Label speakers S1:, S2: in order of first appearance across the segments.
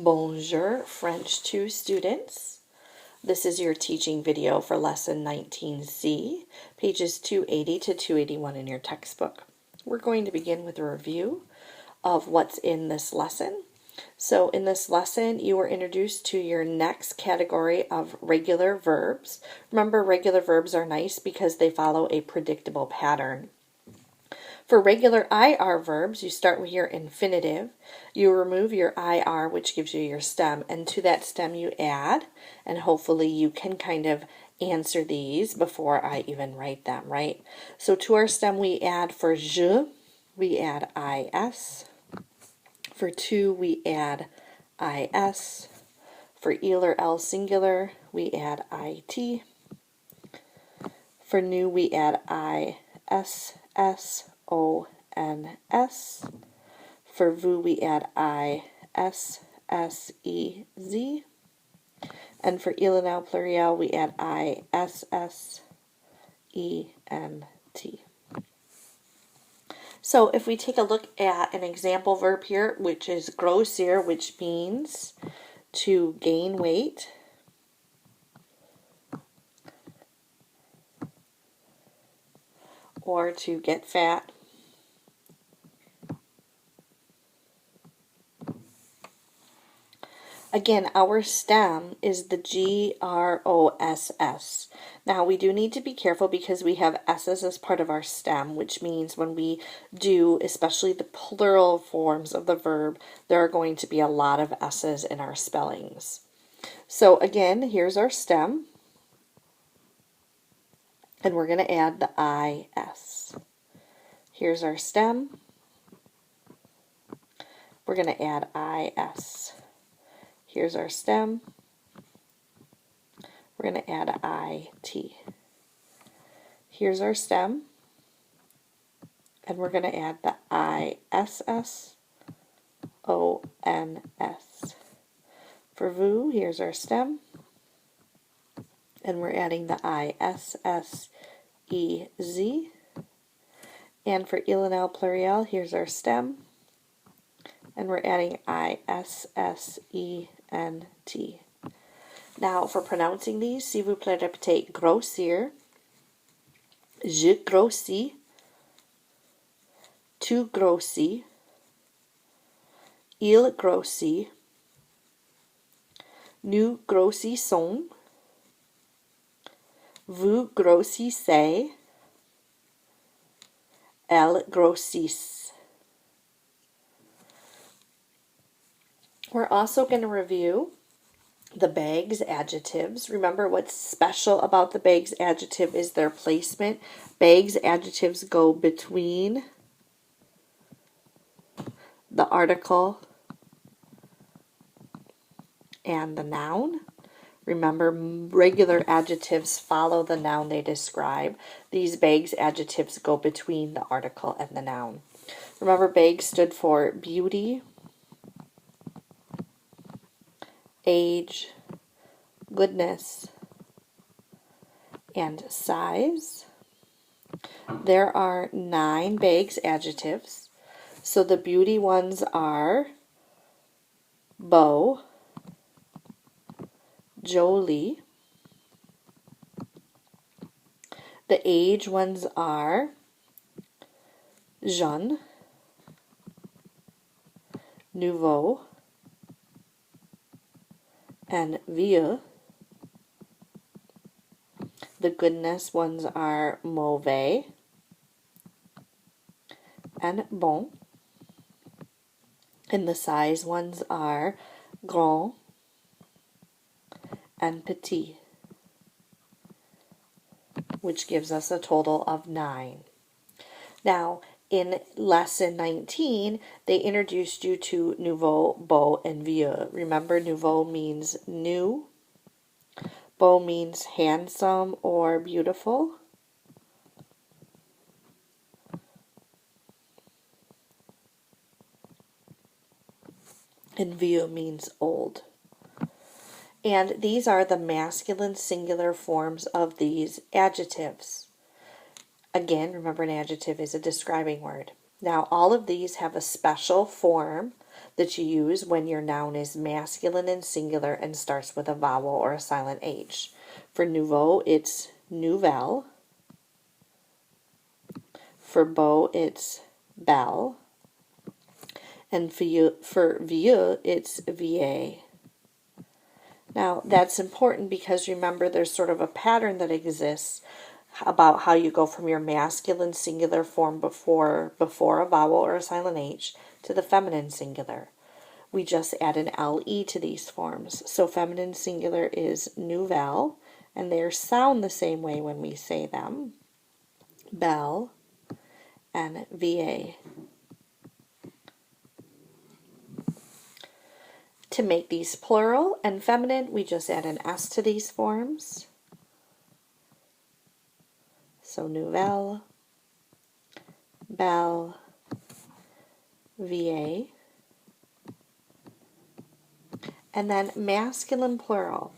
S1: Bonjour, French 2 students. This is your teaching video for lesson 19C, pages 280 to 281 in your textbook. We're going to begin with a review of what's in this lesson. So in this lesson, you were introduced to your next category of regular verbs. Remember, regular verbs are nice because they follow a predictable pattern. For regular IR verbs, you start with your infinitive. You remove your IR, which gives you your stem, and to that stem you add, and hopefully you can kind of answer these before I even write them, right? So to our stem we add for je, we add IS. For to, we add IS. For il or L singular, we add IT. For new, we add ISS. ONS. For vous, we add ISSEZ. And for il and al pluriel, we add ISSENT. So if we take a look at an example verb here, which is grossir, which means to gain weight. Or to get fat. Again, our stem is the GROSS. Now, we do need to be careful because we have S's as part of our stem, which means when we do, especially the plural forms of the verb, there are going to be a lot of S's in our spellings. So again, here's our stem. And we're going to add the IS. Here's our stem. We're going to add IS. Here's our stem. We're going to add IT. Here's our stem. And we're going to add the ISSONS. For vous, here's our stem. And we're adding the ISSEZ. And for il and al pluriel, here's our stem. And we're adding ISSENT. Now, for pronouncing these, s'il vous plaît, répétez grossir, je grossis, tu grossis, il grossit, nous grossissons, vous grossissez, elles grossissent. We're also going to review the bags adjectives. Remember, what's special about the bags adjective is their placement. Bags adjectives go between the article and the noun. Remember, regular adjectives follow the noun they describe. These bags adjectives go between the article and the noun. Remember, bags stood for beauty, age, goodness, and size. There are 9 bags adjectives. So the beauty ones are beau, jolie. The age ones are jeune, nouveau, and vieux. The goodness ones are mauvais and bon. And the size ones are grand and petit, which gives us a total of 9. Now, in lesson 19, they introduced you to nouveau, beau, and vieux. Remember, nouveau means new, beau means handsome or beautiful, and vieux means old. And these are the masculine singular forms of these adjectives. Again, remember, an adjective is a describing word. Now, all of these have a special form. that you use when your noun is masculine and singular and starts with a vowel or a silent H. For nouveau, it's nouvelle. For beau, it's belle. And for vieux, it's vieille. Now, that's important because remember there's sort of a pattern that exists about how you go from your masculine singular form before a vowel or a silent H to the feminine singular. We just add an LE to these forms. So feminine singular is nouvelle, and they sound the same way when we say them. Belle and vieille. To make these plural and feminine, we just add an S to these forms. So nouvelle, belle, vieille. And then masculine plural.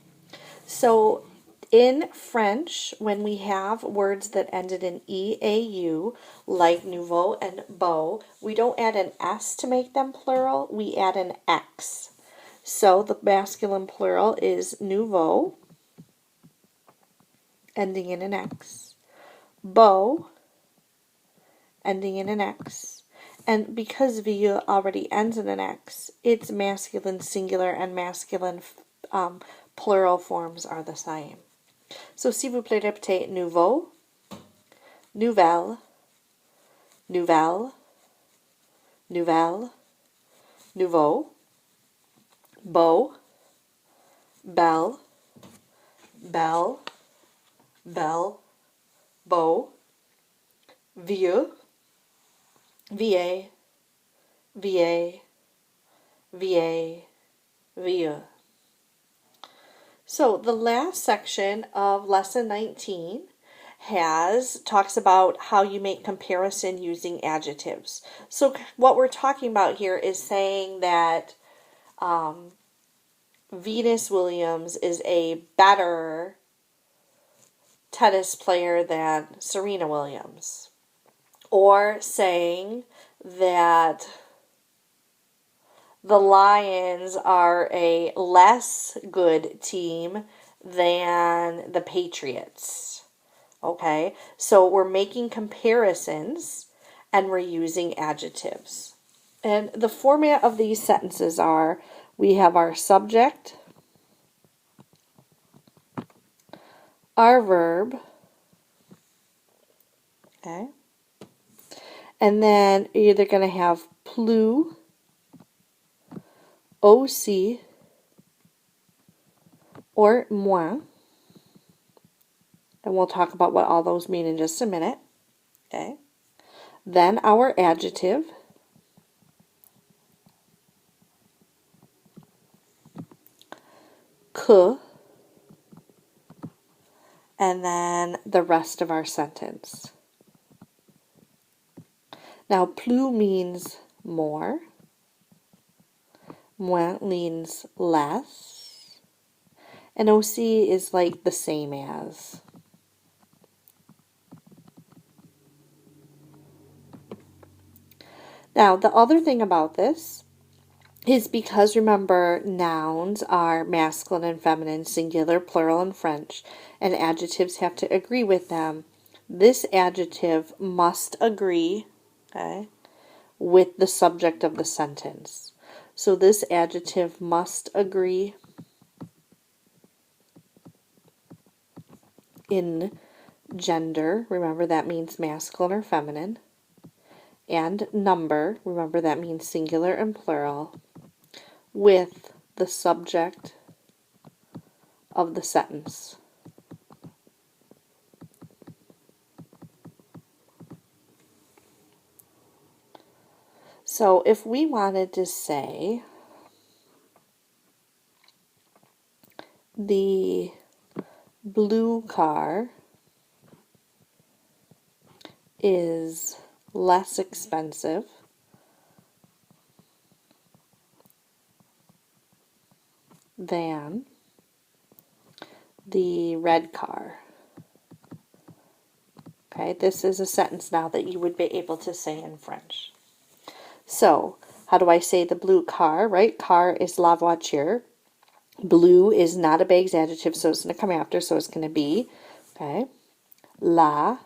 S1: So in French, when we have words that ended in EAU, like nouveau and beau, we don't add an S to make them plural, we add an X. So the masculine plural is nouveau, ending in an X. Beau, ending in an X. And because vieux already ends in an X, its masculine singular and masculine plural forms are the same. So s'il vous plaît, répétez nouveau, nouvelle, nouvelle, nouvelle, nouveau, beau, belle, belle, belle, beau, vieux, vieille, vieille, vieille, vieux. So the last section of lesson 19 talks about how you make comparison using adjectives. So what we're talking about here is saying that Venus Williams is a better tennis player than Serena Williams. Or saying that the Lions are a less good team than the Patriots. Okay, so we're making comparisons and we're using adjectives. And the format of these sentences are, we have our subject, our verb, okay, and then you're either going to have plus, aussi, or moins. And we'll talk about what all those mean in just a minute. Okay. Then our adjective. Que. And then the rest of our sentence. Now, plus means more. Moins means less. And aussi is like the same as. Now, the other thing about this is because, remember, nouns are masculine and feminine, singular, plural, and French, and adjectives have to agree with them. This adjective must agree, okay, with the subject of the sentence. So this adjective must agree in gender, remember that means masculine or feminine, and number, remember that means singular and plural, with the subject of the sentence. So if we wanted to say the blue car is less expensive than the red car. Okay, this is a sentence now that you would be able to say in French. So, How do I say the blue car, right? Car is la voiture. Blue is not a Baggs adjective, so it's going to come after, so it's going to be, okay, la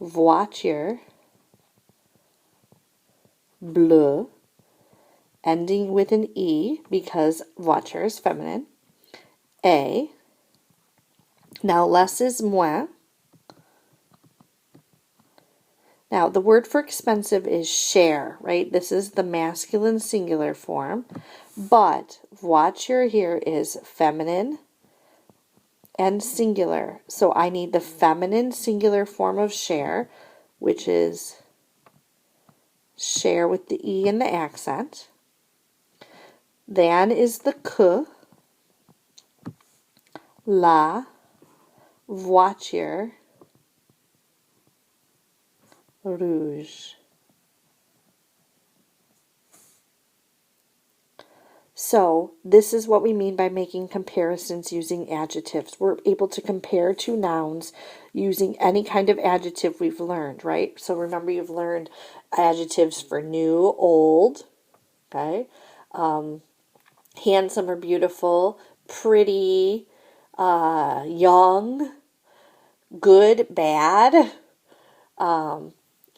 S1: voiture bleue, ending with an E because voiture is feminine. A. Now, less is moins. Now, the word for expensive is cher, right? This is the masculine singular form, but voiture here is feminine and singular. So I need the feminine singular form of cher, which is cher with the E in the accent. Then is the que, la voiture rouge. So this is what we mean by making comparisons using adjectives. We're able to compare two nouns using any kind of adjective we've learned, right? So remember, you've learned adjectives for new, old, okay? Handsome or beautiful, pretty, young, good, bad,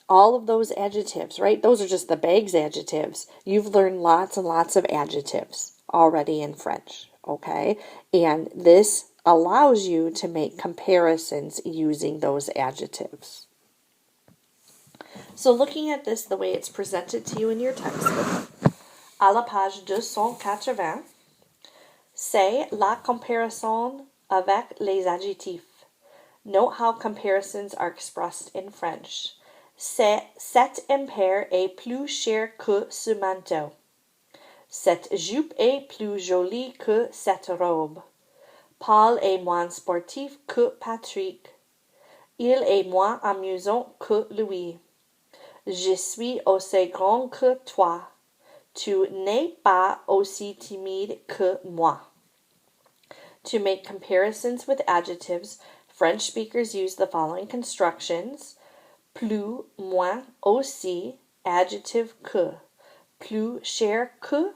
S1: all of those adjectives, right? Those are just the Baggs adjectives. You've learned lots and lots of adjectives already in French, okay? And this allows you to make comparisons using those adjectives. So looking at this the way it's presented to you in your textbook, à la page 280, c'est la comparaison avec les adjectifs. Note how comparisons are expressed in French. Cet impair est plus cher que ce manteau. Cette jupe est plus jolie que cette robe. Paul est moins sportif que Patrick. Il est moins amusant que lui. Je suis aussi grand que toi. Tu n'es pas aussi timide que moi. To make comparisons with adjectives, French speakers use the following constructions. Plus, moins, aussi, adjective que. Plus cher que,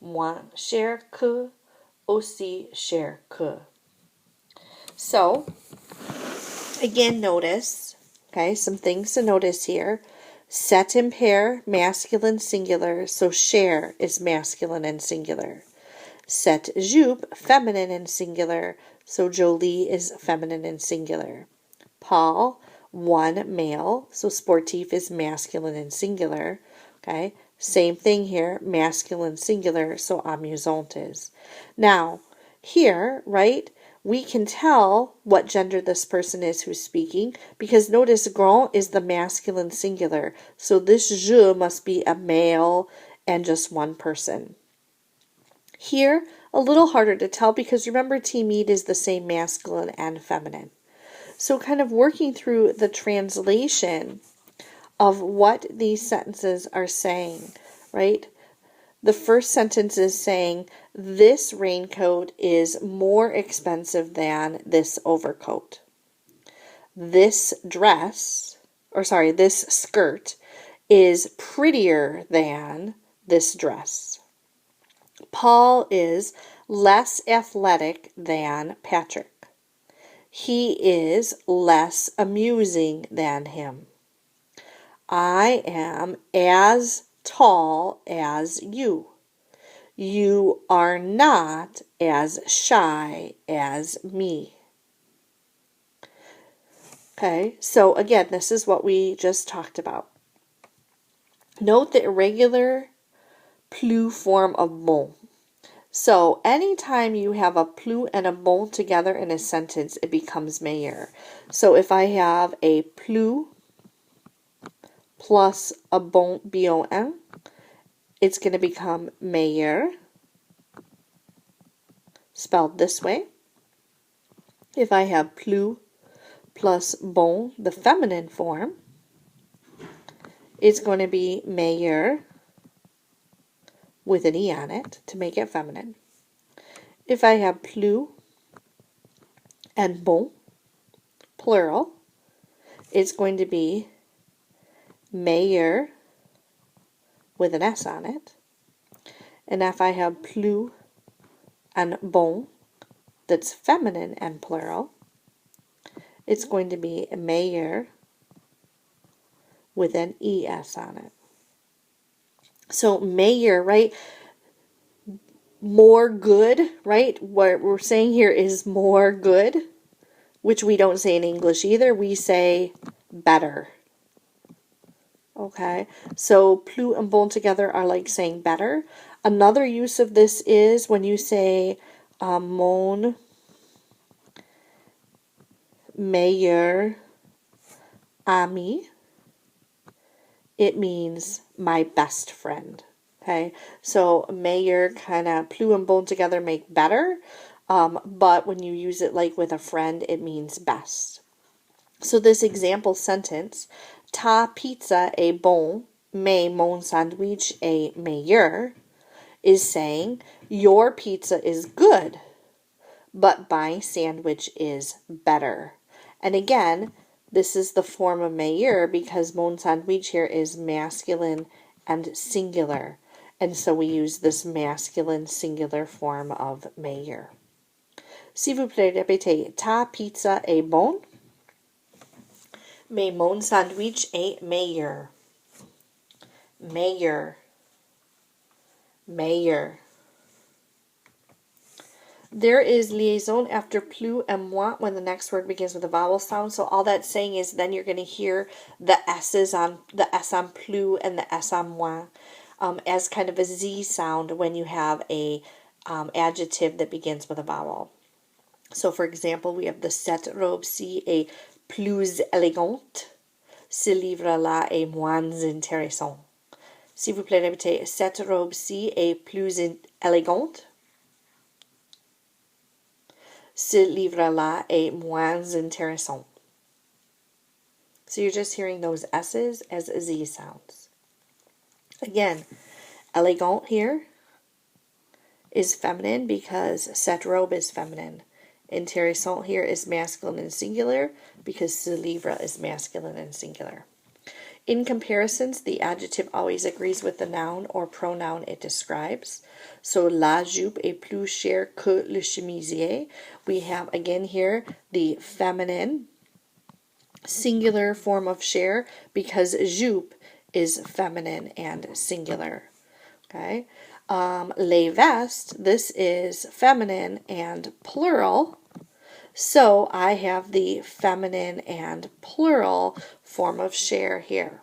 S1: moins cher que, aussi cher que. So, again, notice, okay, some things to notice here. Set impair, masculine singular, so cher is masculine and singular. Set jupe, feminine and singular, so jolie is feminine and singular. Paul, one male, so sportif is masculine and singular. Okay, same thing here, masculine singular, so amusant is. Now, here, right, we can tell what gender this person is who's speaking, because notice grand is the masculine singular, so this je must be a male and just one person. Here, a little harder to tell because remember timide is the same masculine and feminine. So kind of working through the translation of what these sentences are saying, right? The first sentence is saying, this raincoat is more expensive than this overcoat. This skirt is prettier than this dress. Paul is less athletic than Patrick. He is less amusing than him. I am as tall as you. You are not as shy as me. Okay, so again, this is what we just talked about. Note the irregular plus form of bon. So anytime you have a plus and a bon together in a sentence, it becomes meilleur. So if I have a plus plus a bon, bon, it's going to become meilleur, spelled this way. If I have plus plus bon, the feminine form, it's going to be meilleur with an E on it to make it feminine. If I have plus and bon, plural, it's going to be meilleur with an S on it. And if I have plus and bon, that's feminine and plural, it's going to be meilleur with an ES on it. So meilleur, right? More good, right? What we're saying here is more good, which we don't say in English either. We say better. Okay, so plus and bon together are like saying better. Another use of this is when you say mon meilleur ami, it means my best friend. Okay, so meilleur, kind of plus and bon together make better, but when you use it like with a friend, it means best. So this example sentence, ta pizza est bon, mais mon sandwich est meilleur, is saying your pizza is good, but my sandwich is better. And again, this is the form of meilleur because mon sandwich here is masculine and singular. And so we use this masculine singular form of meilleur. S'il vous plaît, répétez, ta pizza est bonne, mais mon sandwich est meilleur. Meilleur. Meilleur. There is liaison after plus and moins when the next word begins with a vowel sound. So all that's saying is then you're going to hear the S's on the S on plus and the S on moins as kind of a Z sound when you have a adjective that begins with a vowel. So for example, we have the cette robe-ci est plus élégante. Ce livre-là est moins intéressant. S'il vous plaît, répétez, cette robe-ci est plus élégante. Ce livre-là est moins intéressant. So you're just hearing those S's as Z sounds. Again, élégant here is feminine because cette robe is feminine. Intéressant here is masculine and singular because ce livre is masculine and singular. In comparisons, the adjective always agrees with the noun or pronoun it describes. So, la jupe est plus chère que le chemisier. We have, again here, the feminine singular form of chère because jupe is feminine and singular. Okay. Les vestes, this is feminine and plural. So I have the feminine and plural form of chère here.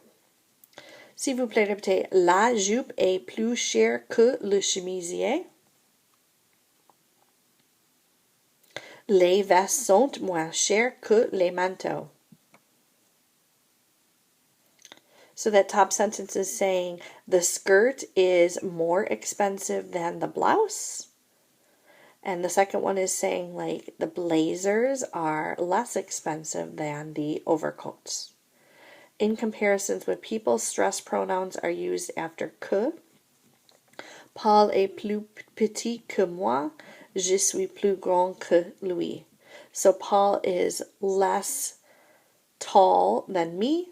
S1: S'il vous plaît, répétez, la jupe est plus chère que le chemisier. Les vestes sont moins chères que les manteaux. So that top sentence is saying the skirt is more expensive than the blouse. And the second one is saying like the blazers are less expensive than the overcoats. In comparisons with people, stress pronouns are used after que. Paul est plus petit que moi. Je suis plus grand que lui. So Paul is less tall than me.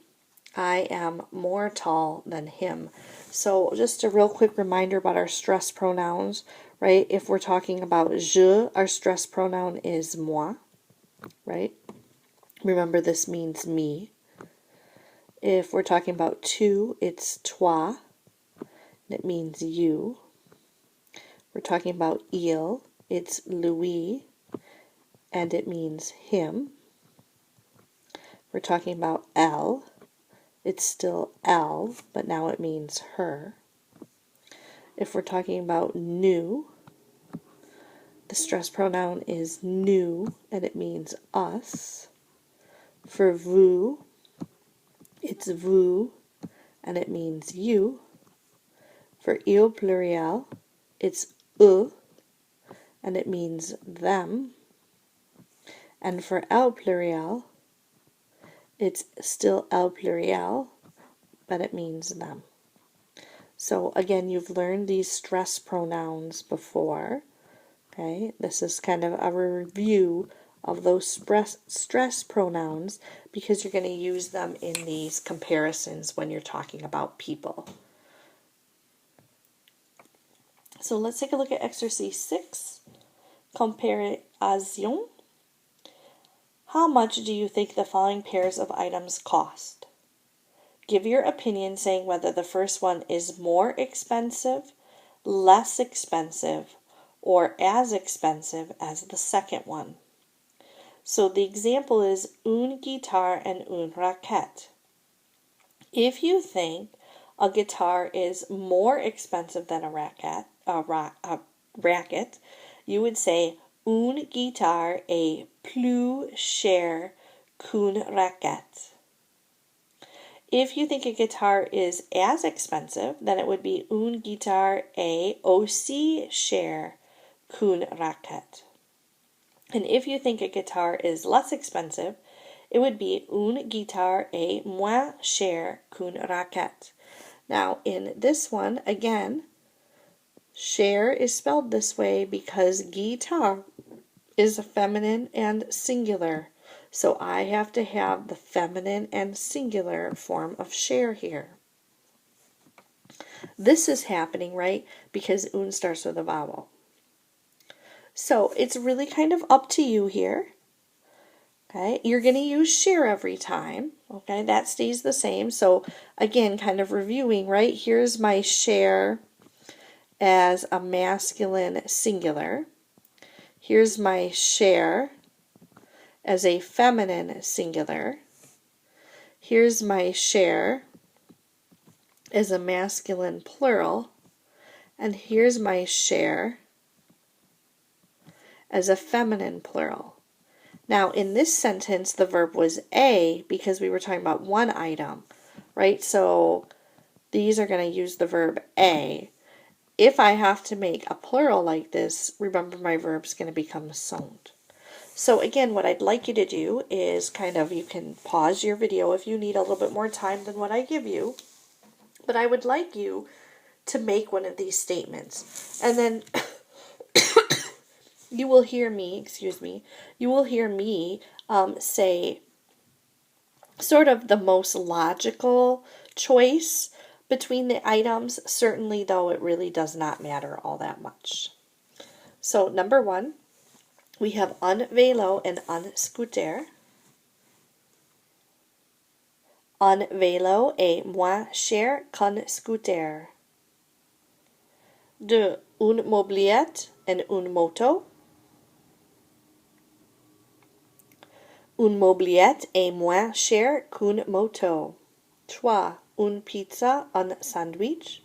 S1: I am more tall than him. So just a real quick reminder about our stress pronouns, right? If we're talking about je, our stress pronoun is moi, right? Remember, this means me. If we're talking about tu, it's toi, and it means you. We're talking about il, it's lui, and it means him. We're talking about elle, it's still elle, but now it means her. If we're talking about nous, the stress pronoun is nous, and it means us. For vous, it's vous, and it means you. For il pluriel, it's eux, and it means them. And for elle pluriel, it's still elle pluriel, but it means them. So again, you've learned these stress pronouns before. Okay, this is kind of a review of those stress pronouns because you're going to use them in these comparisons when you're talking about people. So let's take a look at exercise 6, comparaison. How much do you think the following pairs of items cost? Give your opinion saying whether the first one is more expensive, less expensive, or as expensive as the second one. So the example is une guitare and une raquette. If you think a guitar is more expensive than a racket, you would say une guitare est plus chère qu'une raquette. If you think a guitar is as expensive, then it would be une guitare est aussi chère qu'une raquette. And if you think a guitar is less expensive, it would be une guitare est moins chère qu'une raquette. Now, in this one, again, share is spelled this way because guitar is feminine and singular. So I have to have the feminine and singular form of share here. This is happening, right, because une starts with a vowel. So it's really kind of up to you here. Okay, you're going to use share every time. Okay, that stays the same. So again, kind of reviewing, right? Here's my share as a masculine singular. Here's my share as a feminine singular. Here's my share as a masculine plural. And here's my share as a feminine plural. Now, in this sentence, the verb was a because we were talking about one item, right? So these are going to use the verb a. If I have to make a plural like this, remember my verb's going to become sont. So again, what I'd like you to do is you can pause your video if you need a little bit more time than what I give you. But I would like you to make one of these statements. And then you will hear me say sort of the most logical choice between the items, certainly though it really does not matter all that much. So number 1, we have un vélo and un scooter. Un vélo est moins cher qu'un scooter. 2, une mobilette and une moto. Une mobilette est moins chère qu'une moto. 3, une pizza, un sandwich.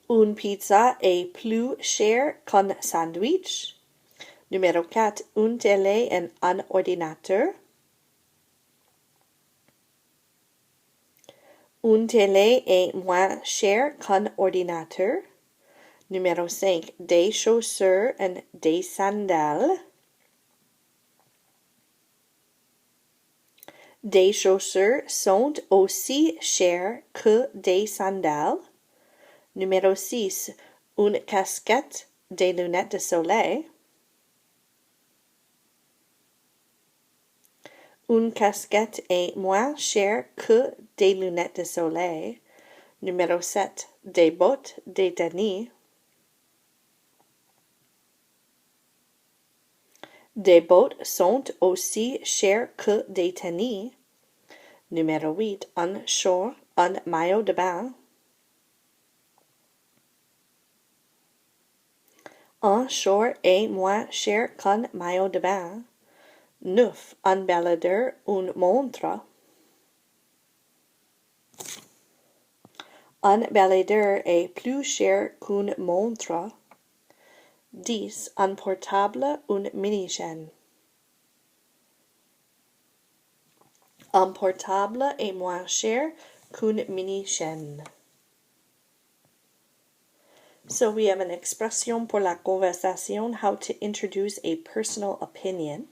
S1: Une pizza est plus chère qu'un sandwich. Numéro 4, une télé et un ordinateur. Une télé est moins chère qu'un ordinateur. Numéro 5, des chaussures et des sandales. Des chaussures sont aussi chères que des sandales. Numéro 6, une casquette, des lunettes de soleil. Une casquette est moins chère que des lunettes de soleil. Numéro 7, des bottes, des tennis. Des bottes sont aussi chères que des tennis. Numéro 8, un short, un maillot de bain. Un short est moins cher qu'un maillot de bain. 9, un baladeur, une montre. Un baladeur est plus cher qu'une montre. 10, un portable, une mini-chaîne. Un portable est moins cher qu'une mini-chaîne. So we have an expression pour la conversation, how to introduce a personal opinion.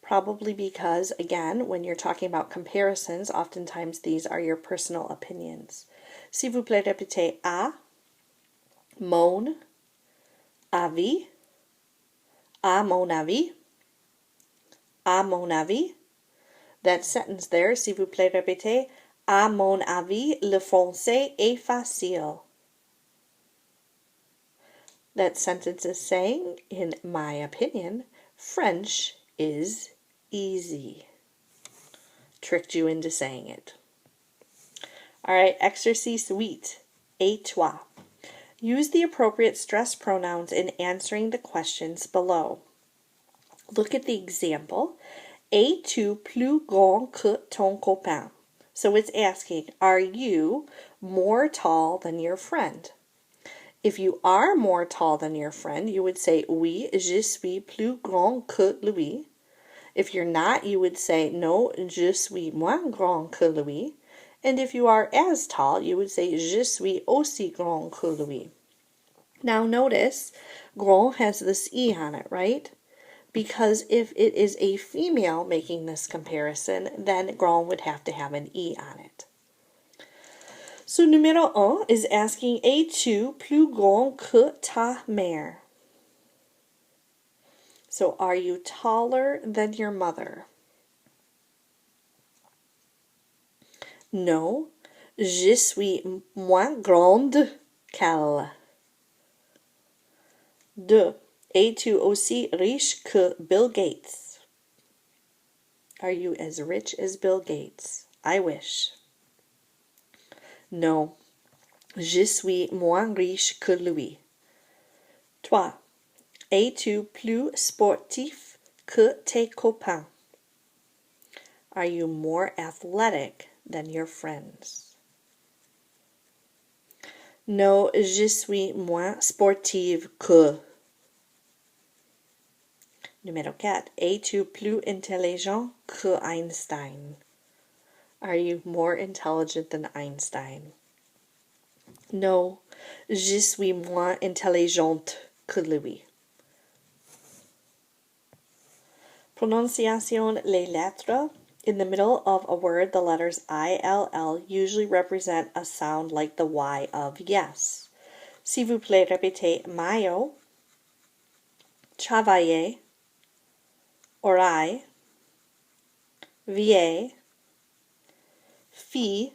S1: Probably because, again, when you're talking about comparisons, oftentimes these are your personal opinions. S'il vous plaît, répétez à, mon avis, à mon avis, à mon avis. That sentence there, s'il vous plaît, répétez À mon avis, le français est facile. That sentence is saying, in my opinion, French is easy. Tricked you into saying it. All right, exercise 8. Et toi? Use the appropriate stress pronouns in answering the questions below. Look at the example. Es-tu plus grand que ton copain? So it's asking, are you more tall than your friend? If you are more tall than your friend, you would say, oui, je suis plus grand que lui. If you're not, you would say, non, je suis moins grand que lui. And if you are as tall, you would say, je suis aussi grand que lui. Now notice, grand has this E on it, right? Because if it is a female making this comparison, then grand would have to have an E on it. So numéro 1 is asking, es-tu plus grand que ta mère? So are you taller than your mother? No, je suis moins grande qu'elle. 2. Es-tu aussi riche que Bill Gates? Are you as rich as Bill Gates? I wish. No, je suis moins riche que lui. 3. Es-tu plus sportif que tes copains? Are you more athletic than your friends? No, je suis moins sportive que. Numéro 4. Es-tu plus intelligent que Einstein? Are you more intelligent than Einstein? No, je suis moins intelligente que lui. Prononciation les lettres. In the middle of a word, the letters ILL usually represent a sound like the Y of yes. S'il vous plaît, répétez maillot, travailler, oreille, vieille, fille,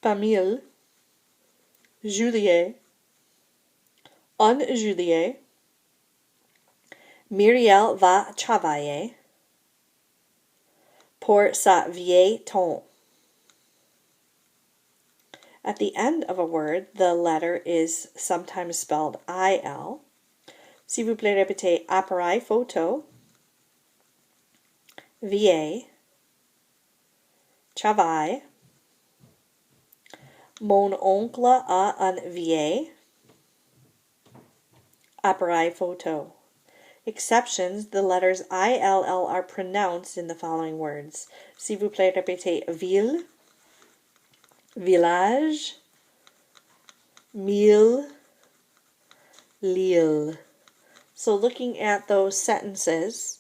S1: famille, Juliet, un Juliet, Myriel va travailler pour sa vieille tante. At the end of a word, the letter is sometimes spelled IL. S'il vous plaît, répétez appareil photo, vieille, travail. Mon oncle a un vieil appareil photo. Exceptions, the letters ILL are pronounced in the following words. S'il vous plaît, répétez ville, village, mille, Lille. So looking at those sentences,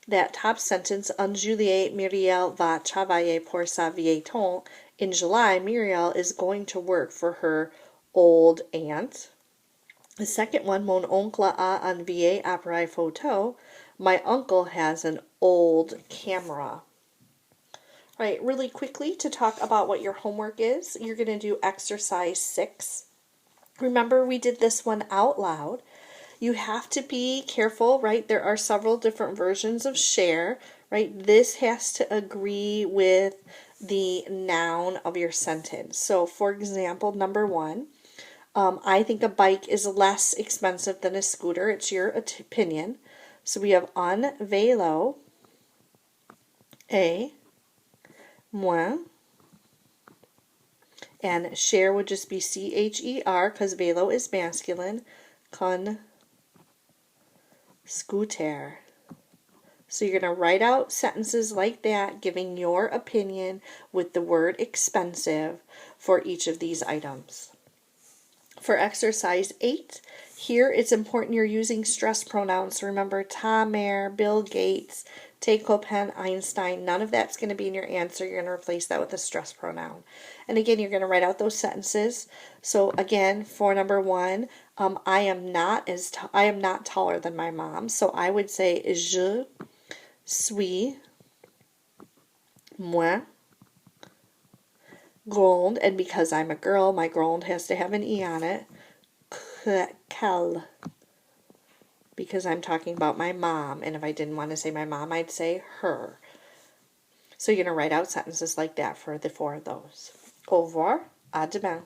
S1: that top sentence, un Juillet, Myriel va travailler pour sa vieille tante. In July, Myriel is going to work for her old aunt. The second one, mon oncle a un vieil appareil photo. My uncle has an old camera. All right, really quickly to talk about what your homework is, you're going to do exercise 6. Remember, we did this one out loud. You have to be careful, right? There are several different versions of share, right? This has to agree with the noun of your sentence. So, for example, number 1, I think a bike is less expensive than a scooter. It's your opinion. So we have un vélo est moins. And share would just be CHER because vélo is masculine. Qu'un scooter. So you're going to write out sentences like that, giving your opinion with the word expensive for each of these items. For exercise 8, here it's important you're using stress pronouns. Remember, ta mère, Bill Gates, tes copains, Einstein. None of that's going to be in your answer. You're going to replace that with a stress pronoun. And again, you're going to write out those sentences. So again, for number 1, I am not taller than my mom. So I would say je suis moins Grande, and because I'm a girl, my grande has to have an E on it. Quelle. Because I'm talking about my mom, and if I didn't want to say my mom, I'd say her. So you're going to write out sentences like that for the 4 of those. Au revoir, à demain.